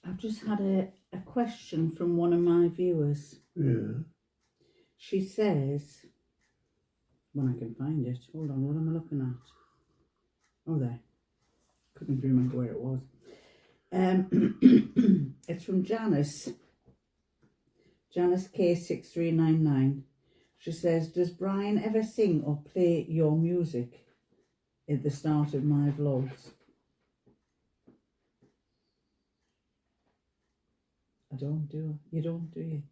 I've just had a question from one of my viewers. Yeah. She says, when I can find it, hold on, what am I looking at? Oh, there. Couldn't remember where it was. It's from Janice. Janice K6399. She says, does Brian ever sing or play your music at the start of my vlogs? I don't do. You don't, do you?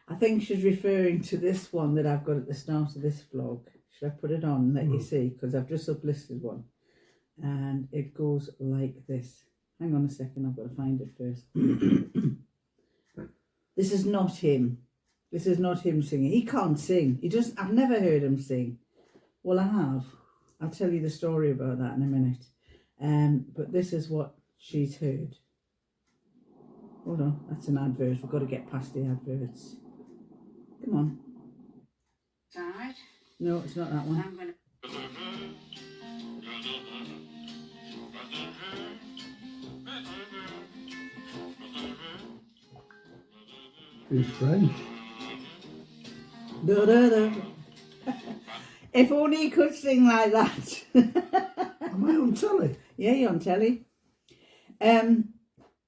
I think she's referring to this one that I've got at the start of this vlog. Should I put it on and let you see? Because I've just uplisted one. And it goes like this. Hang on a second, I've got to find it first. This is not him. This is not him singing. He can't sing. I've never heard him sing. Well, I have. I'll tell you the story about that in a minute. But this is what she's heard. Hold on, that's an advert. We've got to get past the adverts. Come on. Is that right? No, it's not that one. I'm gonna... He's French. Da, da, da. If only he could sing like that. Am I on telly? Yeah, you're on telly.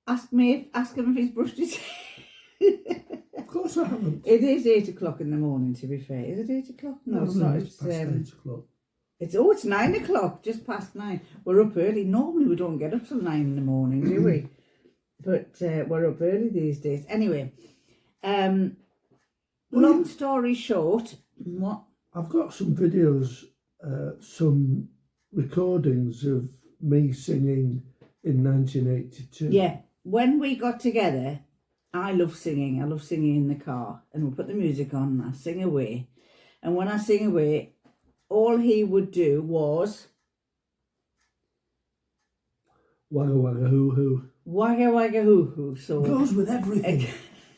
Ask him if he's brushed his hair. Of course I haven't. It is 8 o'clock in the morning, to be fair. Is it 8 o'clock? No, it's not. It's past 8 o'clock. It's 9 o'clock, just past 9. We're up early. Normally we don't get up till 9 in the morning, do we? But we're up early these days. Anyway, long story short, what? I've got some videos, some recordings of me singing in 1982. Yeah, when we got together, I love singing. I love singing in the car. And we'll put the music on and I sing away. And when I sing away, all he would do was... Wagga wagga hoo hoo. Wagga wagga hoo hoo. So it goes with everything.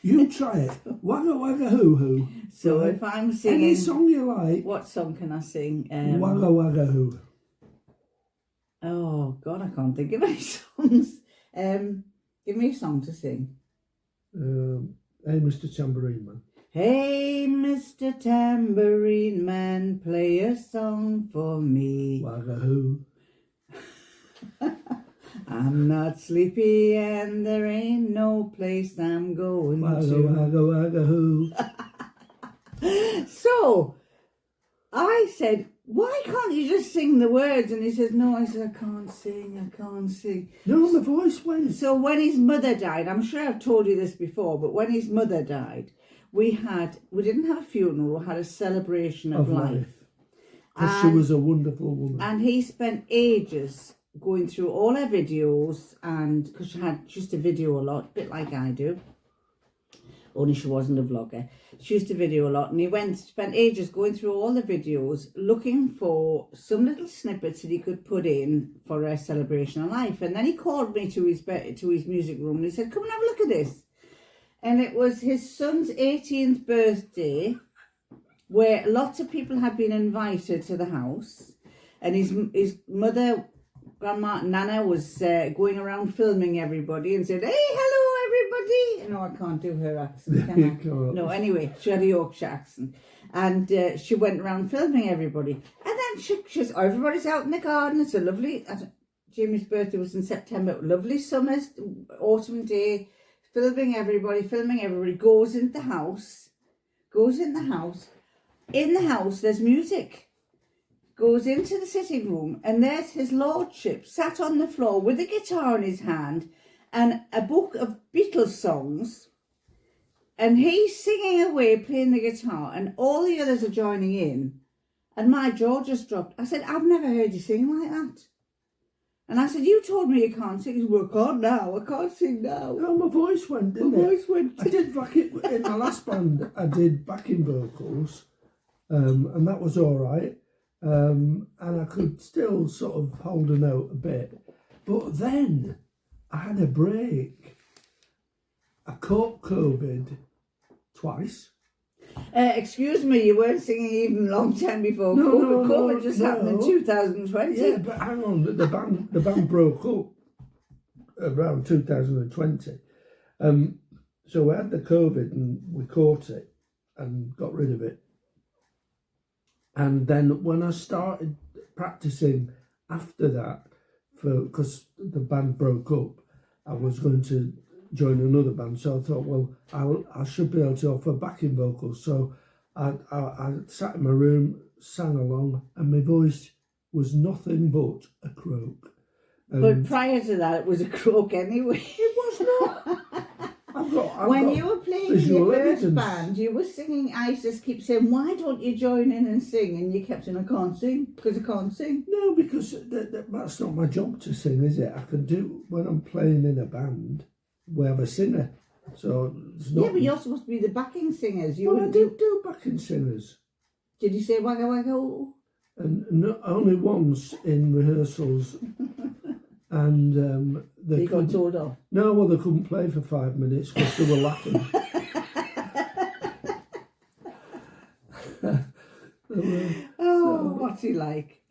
You try it. Wagga wagga hoo hoo. So right? if I'm singing... Any song you like. What song can I sing? Wagga wagga hoo. Oh, God, I can't think of any songs. Give me a song to sing. Hey, Mr. Tambourine Man. Hey, Mr. Tambourine Man, play a song for me. Wagga hoo. I'm not sleepy and there ain't no place I'm going Wagga to. wagga wagga hoo. So, I said, why can't you just sing the words? And he says, no. I said, I can't sing. No, my voice went. So when his mother died, I'm sure I've told you this before, but when his mother died, we didn't have a funeral, we had a celebration of life. Because she was a wonderful woman. And he spent ages going through all her videos, and because she used to video a lot, a bit like I do. Only she wasn't a vlogger. She used to video a lot, and spent ages going through all the videos looking for some little snippets that he could put in for a celebration of life. And then he called me to his music room and he said, come and have a look at this. And it was his son's 18th birthday, where lots of people had been invited to the house, and his mother, Grandma Nana, was going around filming everybody and said, hey, hello everybody. No, I can't do her accent, can I? No, anyway, she had a Yorkshire accent. And she went around filming everybody. And then everybody's out in the garden. It's a lovely, Jamie's birthday was in September, lovely summer's autumn day, filming everybody, goes in the house. In the house, there's music. Goes into the sitting room, and there's his lordship sat on the floor with a guitar in his hand and a book of Beatles songs, and he's singing away, playing the guitar, and all the others are joining in, and my jaw just dropped. I said, I've never heard you sing like that. And I said, you told me you can't sing. He said, well, I can't sing now. No, my voice went, didn't it? My voice went. I did in my last band, I did backing vocals, and that was all right. And I could still sort of hold a note a bit. But then I had a break. I caught COVID twice. Excuse me, you weren't singing even a long time before COVID. COVID just happened in 2020. Yeah, but hang on, the band broke up. around 2020. So we had the COVID and we caught it and got rid of it. And then when I started practicing after that, because the band broke up, I was going to join another band. So I thought, well, I should be able to offer backing vocals. So I sat in my room, sang along, and my voice was nothing but a croak. But prior to that, it was a croak anyway. It was not. When you were playing in your first band, you were singing. I just keep saying, "Why don't you join in and sing?" And you kept saying, "I can't sing because I can't sing." No, because that's not my job to sing, is it? I can do when I'm playing in a band. We have a singer, so it's not. Yeah, but you're supposed to be the backing singers. Well, I do backing singers. Did you say wagga wagga? Ooh? And not only once in rehearsals. And they got told off. No, well, they couldn't play for 5 minutes because they were laughing. What's he like?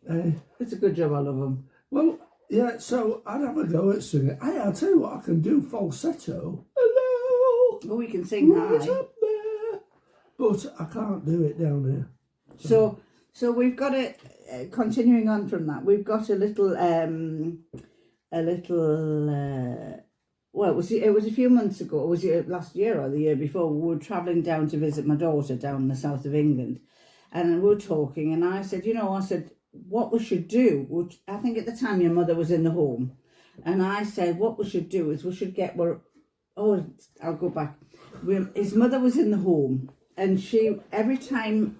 It's a good job. I love him. Well, yeah. So I'd have a go at singing. I'll tell you what, I can do falsetto. Hello. Oh, we can sing high. Right up there. But I can't do it down here. So we've got a continuing on from that. We've got a little. Well, it was a few months ago. Was it last year or the year before? We were travelling down to visit my daughter down in the south of England, and we were talking. And I said, what we should do. I think at the time your mother was in the home, and I said what we should do is we should get I'll go back. His mother was in the home, and every time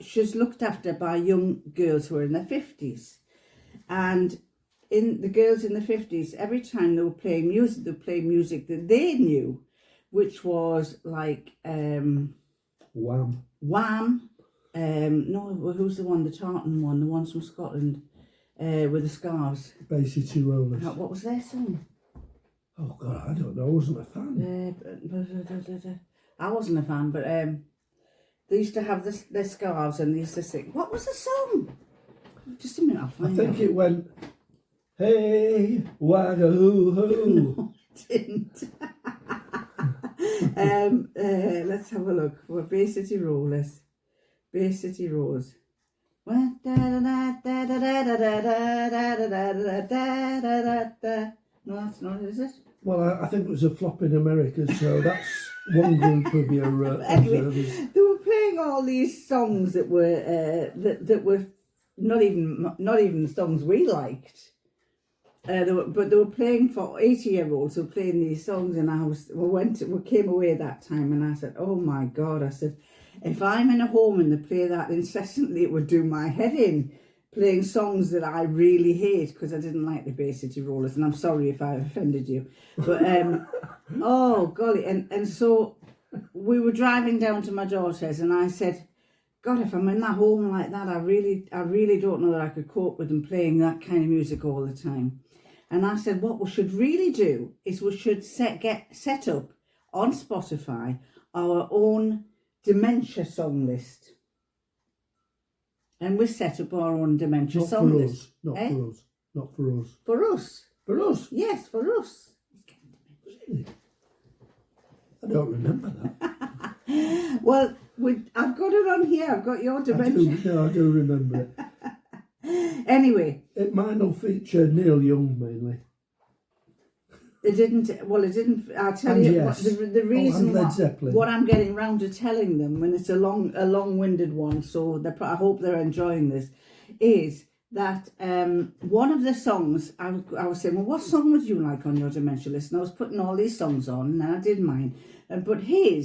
she's looked after by young girls who are in their 50s, and in the girls in the 50s, every time they were playing music, they played music that they knew, which was like Wham. No, who's the one? The tartan one, the ones from Scotland, with the scarves. Bay City Rollers. What was their song? Oh God, I don't know. I wasn't a fan. I wasn't a fan, but they used to have their scarves and they used to sing. What was the song? Just a minute, I'll find I think it went, hey, wagga hoo hoo. No, it didn't. Let's have a look. We're Bay City Rollers. Bay City Rose. No, that's not, is it? Well, I think it was a flop in America, so that's one group of your anyway, observers. they were playing all these songs that were that were not even songs we liked. But they were playing for 80-year-olds who were playing these songs, and we came away that time, and I said, "Oh my God!" I said, "If I'm in a home and they play that incessantly, it would do my head in." Playing songs that I really hate because I didn't like the Bay City Rollers, and I'm sorry if I offended you, but oh golly, and so we were driving down to my daughter's, and I said, God, if I'm in that home like that, I really don't know that I could cope with them playing that kind of music all the time. And I said, what we should really do is we should set up on Spotify our own dementia song list. And we set up our own dementia song list. Not for us. Not for us. For us. For us? Yes, for us. Really? I don't remember that. Well, I've got it on here. I've got your dementia. I do remember it. Anyway. Mine will feature Neil Young mainly. It didn't. I'll tell you yes. the reason what I'm getting round to telling them when it's a long-winded one. So I hope they're enjoying this. Is that one of the songs I was saying? Well, what song would you like on your dementia list? And I was putting all these songs on, and I did mine. But he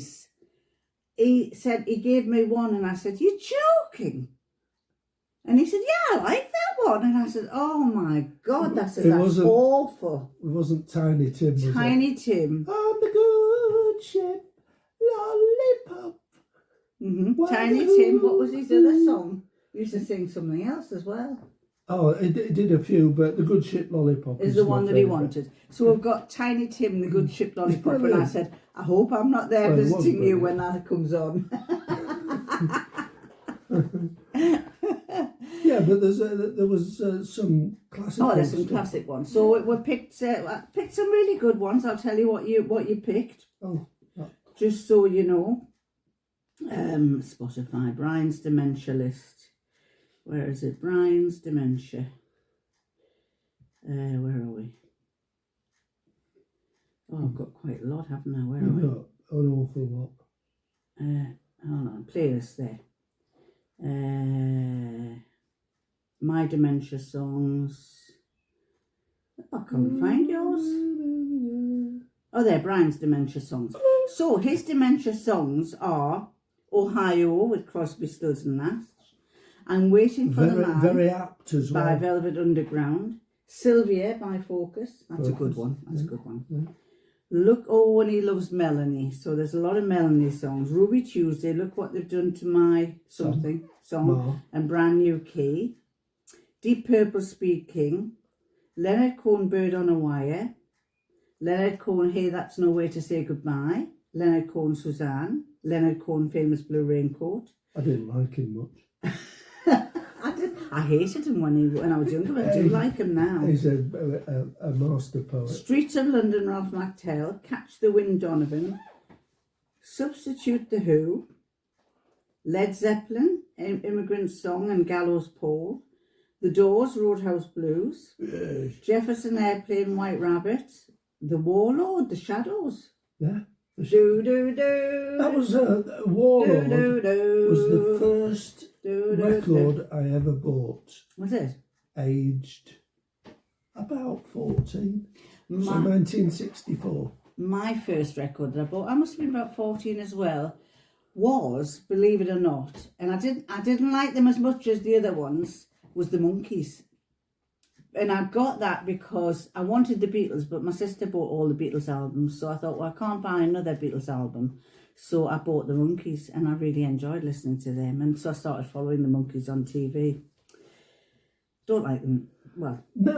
said he gave me one, and I said, "You're joking." And he said, "Yeah, I like that one." And I said, "Oh my God, that's awful." It wasn't Tiny Tim, was Tiny Tim. On the good ship, lollipop. Mm-hmm. Tiny Tim, what was his other song? He used to sing something else as well. Oh, it did a few, but the good ship lollipop is the one that he wanted. So we've got Tiny Tim, the good ship lollipop, and I said, I hope I'm not there visiting you when that comes on. Yeah, Yeah, but there was some classic. Oh, there's some classic ones. So we picked picked some really good ones. I'll tell you what you picked. Oh, Just so you know. Spotify, Brian's dementia list. Where is it? Brian's dementia. Where are we? Oh, I've got quite a lot, haven't I? Where are we? got an awful lot. Hold on, playlist there. My dementia songs. I can't find yours. Oh, there, Brian's dementia songs. So his dementia songs are Ohio with Crosby, Stills and Nash. I'm Waiting for the Man. Very apt as well. By Velvet Underground. Sylvia by Focus. That's a good one. That's a good one. Yeah. Look, oh, when he loves Melanie. So there's a lot of Melanie songs. Ruby Tuesday, look what they've done to my something song. And Brand New Key. Deep Purple Speed King. Leonard Cohen, Bird on a Wire. Leonard Cohen, Hey, That's No Way to Say Goodbye. Leonard Cohen, Suzanne. Leonard Cohen, Famous Blue Raincoat. I didn't like him much. I hated him when I was younger, but I do like him now. He's a master poet. Streets of London, Ralph McTell. Catch the Wind, Donovan. Substitute the Who. Led Zeppelin, Immigrant Song and Gallows Pole. The Doors, Roadhouse Blues. Yes. Jefferson Airplane, White Rabbit. The Warlord, The Shadows. Yeah. Do do do. That was Warlord. Do, do, do. Was the first record do. I ever bought. Was it? Aged about 14. So 1964. My first record that I bought, I must have been about 14 as well, was, believe it or not, and I didn't like them as much as the other ones, was the Monkees. And I got that because I wanted the Beatles, but my sister bought all the Beatles albums, so I thought, well, I can't buy another Beatles album. So I bought the Monkees, and I really enjoyed listening to them, and so I started following the Monkees on TV. Don't like them. Well, no,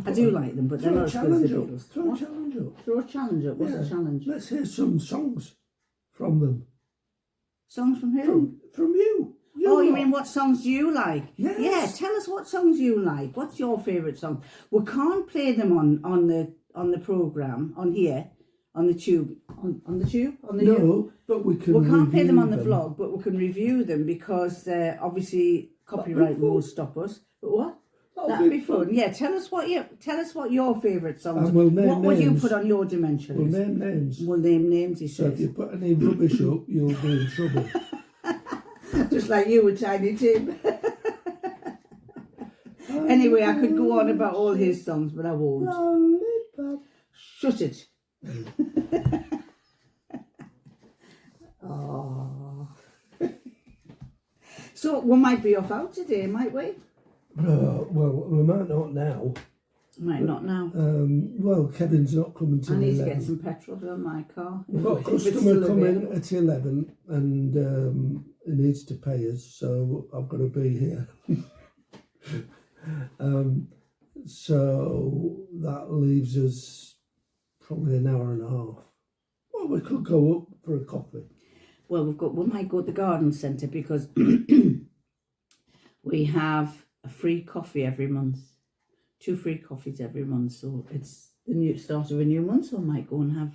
I do like them, but they're not as good as the Beatles. Throw a challenge up. Throw a challenge up. What's the challenge? Let's hear some songs from them. Songs from who? From you. You mean what songs do you like? Yes. Yeah, tell us what songs you like. What's your favourite song? We can't play them on the programme, on here, on the tube. On the tube? But we can. We can't play them on the vlog, but we can review them because obviously copyright rules stop us. But what? That'd be fun. Yeah, tell us what your favourite songs. And we'll name what would names. you put on your dementia list? We'll name names. We'll name names, he So says. if you put any rubbish up, you'll be in trouble. Just like you with Tiny Tim. Anyway, I could go on about all his songs, but I won't. Lollipop. Shut it. Oh. So we might be off out today, might we? Well, we might not now. Might not now. Well, Kevin's not coming till I need 11. to get some petrol for my car. We've got a customer coming at 11 and he needs to pay us, so I've got to be here. So that leaves us probably an hour and a half. Well, we could go up for a coffee. Well, we might go to the garden centre because we have a free coffee every month. 2 free coffees every month, so it's the new start of a new month, so I might go and have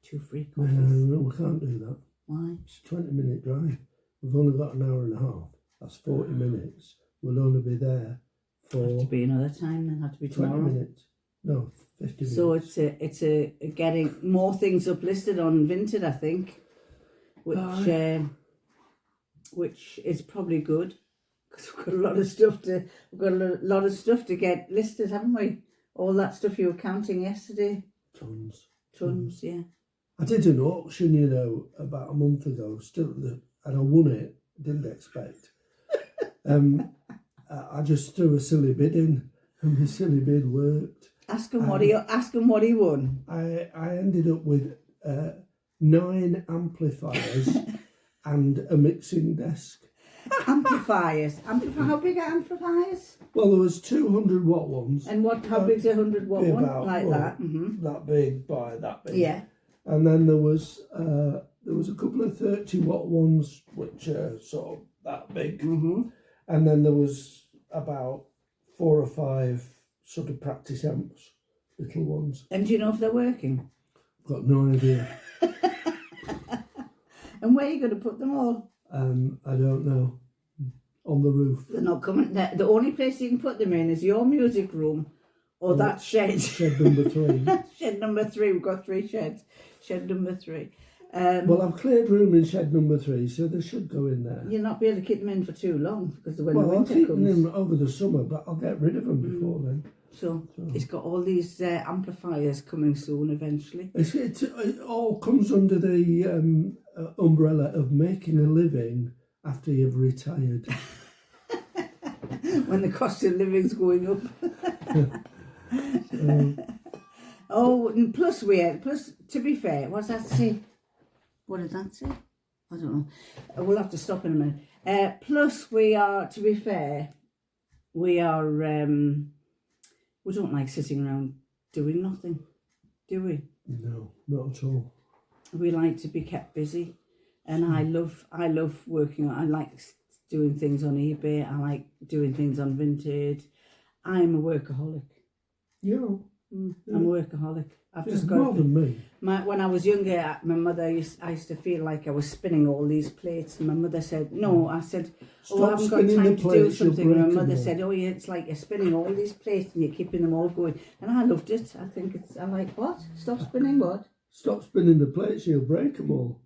2 free coffees. No, we can't do that. Why? It's a 20-minute drive. We've only got an hour and a half. That's 40 minutes. We'll only be there for... Have to be another time then, have to be 20 tomorrow. minutes. No, 50 minutes. So it's a getting more things uplisted on Vinted, I think, which is probably good. Because we've got a lot of stuff to get listed, haven't we? All that stuff you were counting yesterday. Tons, yeah. I did an auction, about a month ago, and I won it. Didn't expect. I just threw a silly bid in, and the silly bid worked. Ask him what he won. I ended up with 9 amplifiers and a mixing desk. Amplifiers. How big are amplifiers? Well, there was 200 watt ones. And how big's a 100 watt one? About, that? Mm-hmm. That big by that big. Yeah. And then there was a couple of 30 watt ones, which are sort of that big. Mm-hmm. And then there was about 4 or 5 sort of practice amps, little ones. And do you know if they're working? Got no idea. And where are you going to put them all? I don't know. On the roof. They're not coming. The only place you can put them in is your music room or that shed. Shed number 3. Shed number 3. We've got 3 sheds. Shed number 3. Well, I've cleared room in shed number 3, so they should go in there. You'll not be able to keep them in for too long because when the Well, I'll winter keep comes. them over the summer, but I'll get rid of them before then. So it's got all these amplifiers coming soon eventually. It all comes under the umbrella of making a living after you've retired. When the cost of living's going up. Oh, and plus to be fair, what's that say? What did that say? I don't know. We'll have to stop in a minute. Plus we are, to be fair, we are, we don't like sitting around doing nothing, do we? No, not at all. We like to be kept busy. And I love working on, I like doing things on eBay. I like doing things on Vinted. I'm a workaholic. Yeah. I'm a workaholic. I've just got more than me. When I was younger, my mother I used to feel like I was spinning all these plates, and my mother said, "No." I said, "Oh, I haven't got time to do something." And my mother said, "Oh, yeah, it's like you're spinning all these plates and you're keeping them all going." And I loved it. I think I'm like, what? Stop spinning what? Stop spinning the plates, you'll break them all.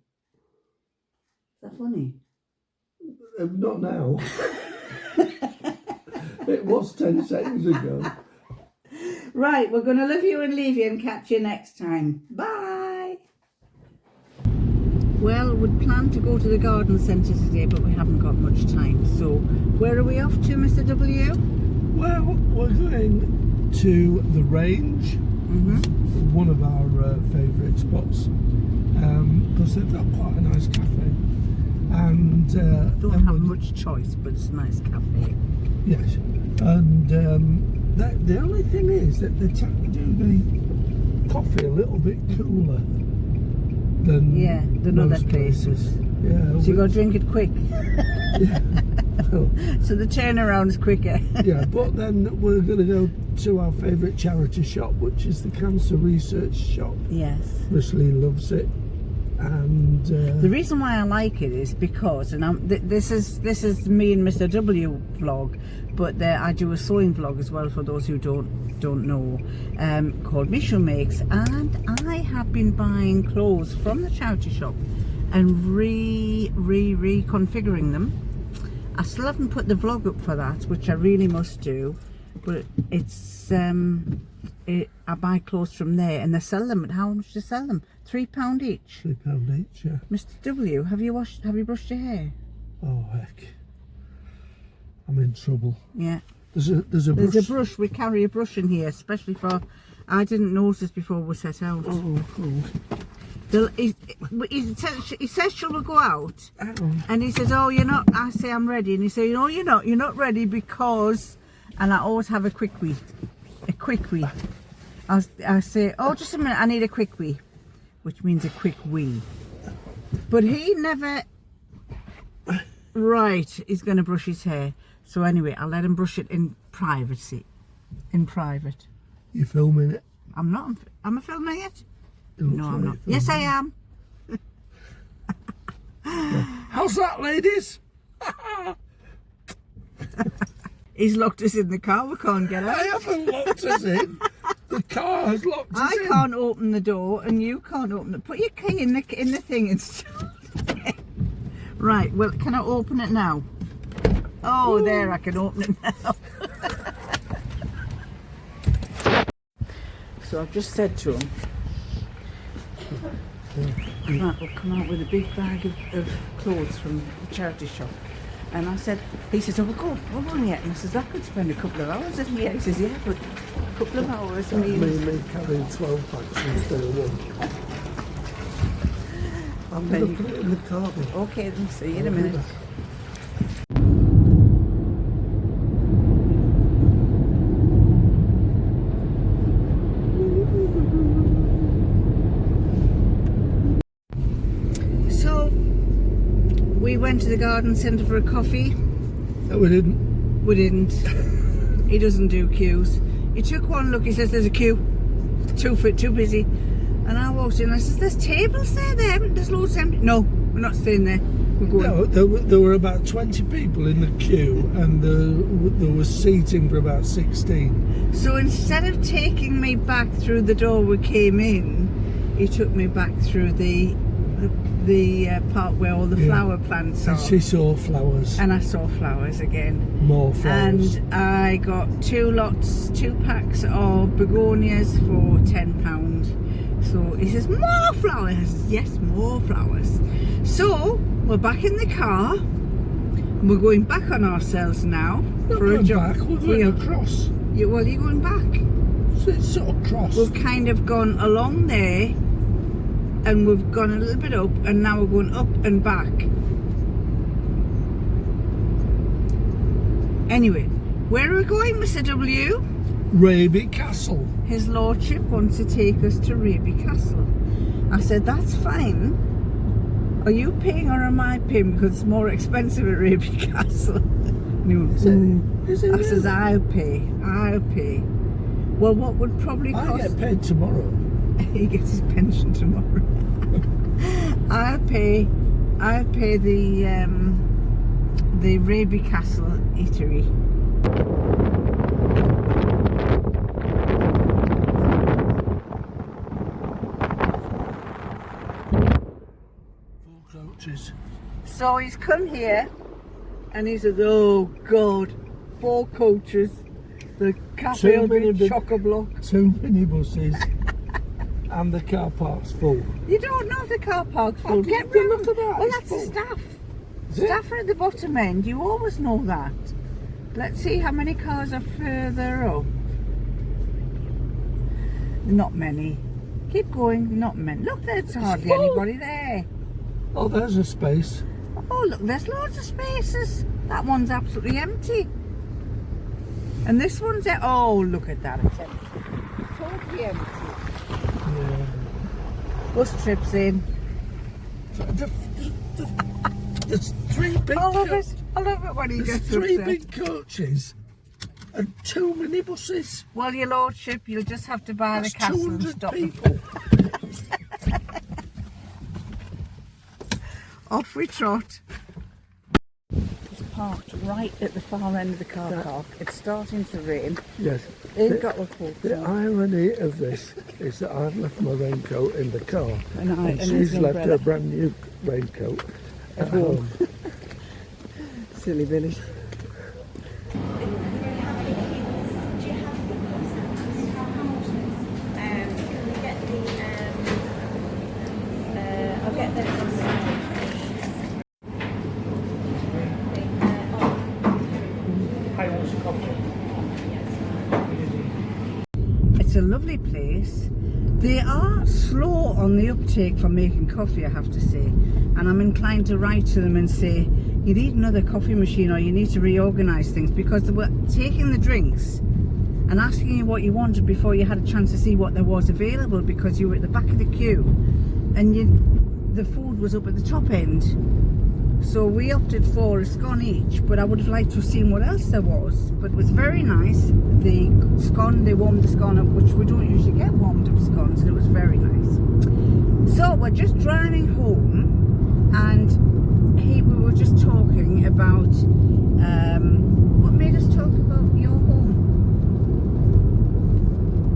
Is that funny? Not now. It was 10 seconds ago. Right, we're going to love you and leave you and catch you next time. Bye. Well, we'd planned to go to the garden centre today, but we haven't got much time. So, where are we off to, Mr. W? Well, we're going to the range, one of our favourite spots, because they've got quite a nice cafe. And don't have much choice, but it's a nice cafe. Yes, and the only thing is that they tend to do the coffee a little bit cooler than other places. Yeah, so you got to drink it quick. Yeah. Well, so the turnaround is quicker. Yeah, but then we're going to go to our favourite charity shop, which is the Cancer Research Shop. Yes. Leslie loves it. And the reason why I like it is because, and this is me and Mr. W vlog, but I do a sewing vlog as well for those who don't know, called Mishu Makes, and I have been buying clothes from the charity shop and reconfiguring them. I still haven't put the vlog up for that, which I really must do, but it's I buy clothes from there and they sell them. At how much do they sell them? £3 each. £3 each, yeah. Mr. W, have you brushed your hair? Oh heck, I'm in trouble. Yeah. There's a brush. There's a brush. We carry a brush in here, especially for. I didn't notice before we set out. Oh, cool. He says, "Shall we go out?" Oh. And he says, "Oh, you're not." I say, "I'm ready," and he says, "No, you're not. You're not ready because." And I always have a quick wee. I say, "Oh, just a minute. I need a quick wee," which means a quick wee. But he never. Right, he's going to brush his hair. So anyway, I'll let him brush it in privacy. In private. You filming it? I'm not. Am I filming it? No, I'm not. Yes, I am. How's that, ladies? He's locked us in the car. We can't get out. I haven't locked us in. The car has locked us in. I can't open the door, and you can't open it. Put your key in the thing and Right. Well, can I open it now? Oh, there, I can open it now. So I've just said to him, right, we'll come out with a big bag of clothes from the charity shop. And I said, he says, "Oh, we're going yet." And I says, "I could spend a couple of hours in here." He says, "Yeah, but a couple of hours means..." Me carrying 12 packs instead of one. I'm going to put it in the car. Okay, then see you in a minute. So we went to the garden centre for a coffee. No, we didn't. We didn't. He doesn't do queues. He took one look, he says there's a queue. Too busy. And I walked in, I says, there's tables there, there's loads empty. No, we're not staying there. We're going. No, there were about 20 people in the queue, and there was seating for about 16. So instead of taking me back through the door we came in, he took me back through the part where all the flower plants are. And she saw flowers. And I saw flowers again. More flowers. And I got 2 packs of begonias for £10. So he says, more flowers? I says, yes, more flowers. So we're back in the car. We're going back on ourselves now. Not for a going jog. back, we're going across. Well, you're going back. So it's sort of cross. We've kind of gone along there, and we've gone a little bit up, and now we're going up and back. Anyway, where are we going, Mr. W? Raby Castle. His Lordship wants to take us to Raby Castle. I said, that's fine. Are you paying or am I paying? Because it's more expensive at Raby Castle. No. Is it I says, I'll pay. Well, what would probably cost? I get paid tomorrow. He gets his pension tomorrow. I'll pay the Raby Castle eatery. Coaches. So he's come here and he says, oh God, 4 coaches, the cafe will be chock-a-block. 2 minibuses and the car park's full. You don't know if the car park's full. Get Get round. round. Look at that. Well, It's that's full. the staff. Is it? Staff are at the bottom end. You always know that. Let's see how many cars are further up. Not many. Keep going. Not many. Look, there's hardly full. anybody there. Oh, there's a space. Oh, look, there's loads of spaces. That one's absolutely empty. And this one's there. Oh, look at that. It's empty. Totally empty. Yeah. Bus trips in. There's 3 big I love it. I love it when he There's gets 3 upset. big coaches and 2 minibuses. Well, your lordship, you'll just have to buy That's the castle and 200 stop. people. Off we trot. It's parked right at the far end of the car park. It's starting to rain. Yes. Ain't got a coat. The irony of this is that I've left my raincoat in the car And she's his left umbrella. her brand new raincoat at home. Silly Billy. I'll get them. It's a lovely place. They are slow on the uptake for making coffee, I have to say. And I'm inclined to write to them and say, you need another coffee machine or you need to reorganise things, because they were taking the drinks and asking you what you wanted before you had a chance to see what there was available, because you were at the back of the queue and the food was up at the top end. So we opted for a scone each, but I would have liked to have seen what else there was. But it was very nice. The scone, they warmed the scone up, which we don't usually get warmed up scones, and it was very nice. So we're just driving home, and we were just talking about, what made us talk about your home?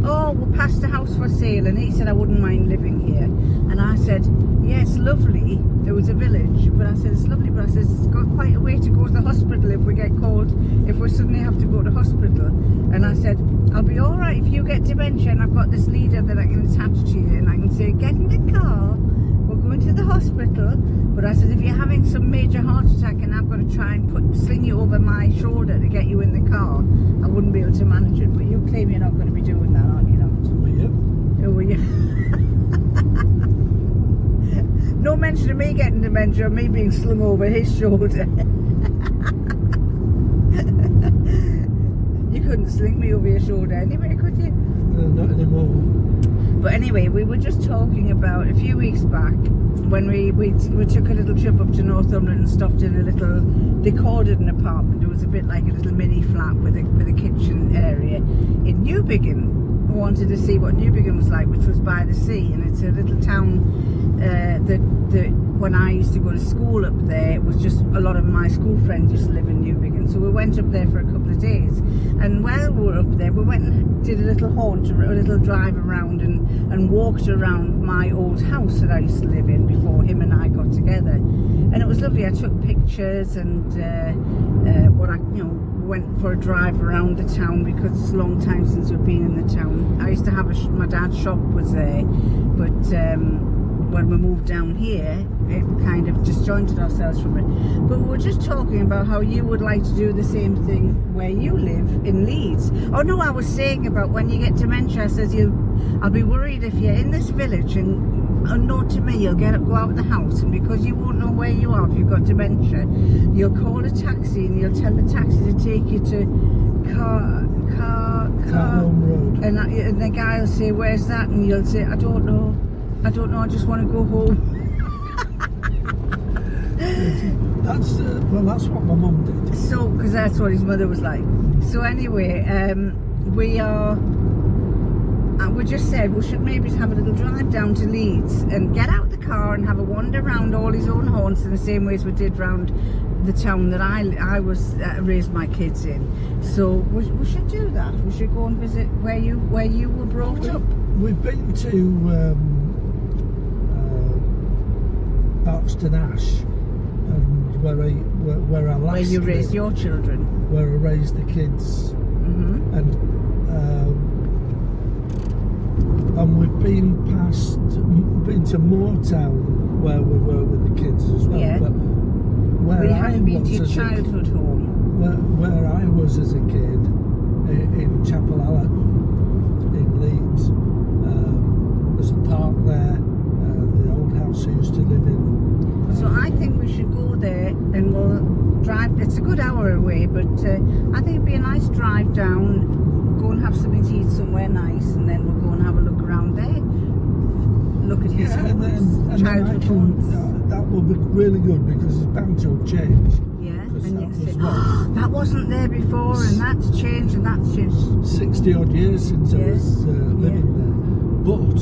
Oh, we passed a house for sale, and he said I wouldn't mind living here. And I said, yeah, it's lovely. There was a village, but I said it's lovely, but I said it's got quite a way to go to the hospital if we get called, if we suddenly have to go to hospital. And I said, I'll be all right if you get dementia and I've got this leader that I can attach to you and I can say, get in the car, we're going to the hospital. But I said, if you're having some major heart attack and I've got to try and sling you over my shoulder to get you in the car, I wouldn't be able to manage it. But you claim you're not going to be doing that, aren't you? Oh, were you? No mention of me getting dementia or me being slung over his shoulder. You couldn't sling me over your shoulder anyway, could you? Not anymore. But anyway, we were just talking about a few weeks back when we took a little trip up to Northumberland and stopped in a little, they called it an apartment. It was a bit like a little mini flat with a kitchen area in Newbiggin. We wanted to see what Newbiggin was like, which was by the sea, and it's a little town that when I used to go to school up there, it was just a lot of my school friends used to live in Newbiggin. So we went up there for a couple of days, and while we were up there, we went and did a little haunt, a little drive around, and walked around my old house that I used to live in before him and I got together. And it was lovely. I took pictures and went for a drive around the town because it's a long time since we've been in the town. I used to have my dad's shop was there, but when we moved down here, it kind of disjointed ourselves from it. But we were just talking about how you would like to do the same thing where you live in Leeds. Oh no, I was saying about when you get dementia, I says I'll be worried if you're in this village and unknown to me, you'll go out of the house, and because you won't know where you are if you've got dementia, you'll call a taxi and you'll tell the taxi to take you to Carlholm Road. And the guy will say, where's that? And you'll say, I don't know, I just want to go home. That's what my mum did. So, because that's what his mother was like. So anyway, we just said we should maybe have a little drive down to Leeds and get out the car and have a wander around all his own haunts in the same way as we did round the town that I was raised my kids in. So we should do that. We should go and visit where you were brought up. We've been to Barkston Ash, and where I last where you raised lived, your children. where I raised the kids, and we've been to Moortown where we were with the kids as well. Yeah. But where We haven't been to your as a childhood home. where I was as a kid in Chapel Allen in Leeds, there's a park there, the old house I used to live in. So I think we should go there and we'll drive. It's a good hour away, but I think it'd be a nice drive down, go and have something to eat somewhere nice, and then we'll go and have a look around there. Look at his childhood homes. That will be really good because it's bound to have changed. Yeah, Because and that you can was say, what? oh, that wasn't there before, and that's changed, and that's changed. 60 odd years since I was living there, but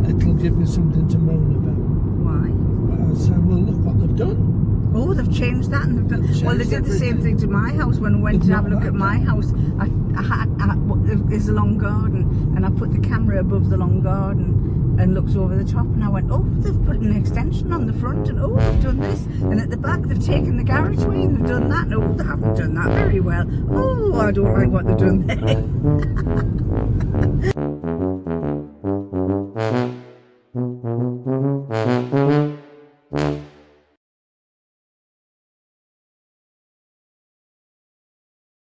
it'll give me something to moan about. Why? But I'll say, well, look what they've done. Oh, they've changed that, and They've well, they changed did the same everything. thing to my house when we went They've to have a not look at like my that. house. There's a long garden, and I put the camera above the long garden and looked over the top, and I went, oh, they've put an extension on the front, and oh, they've done this, and at the back they've taken the garageway and they've done that, and oh, they haven't done that very well. Oh, I don't like what they've done there.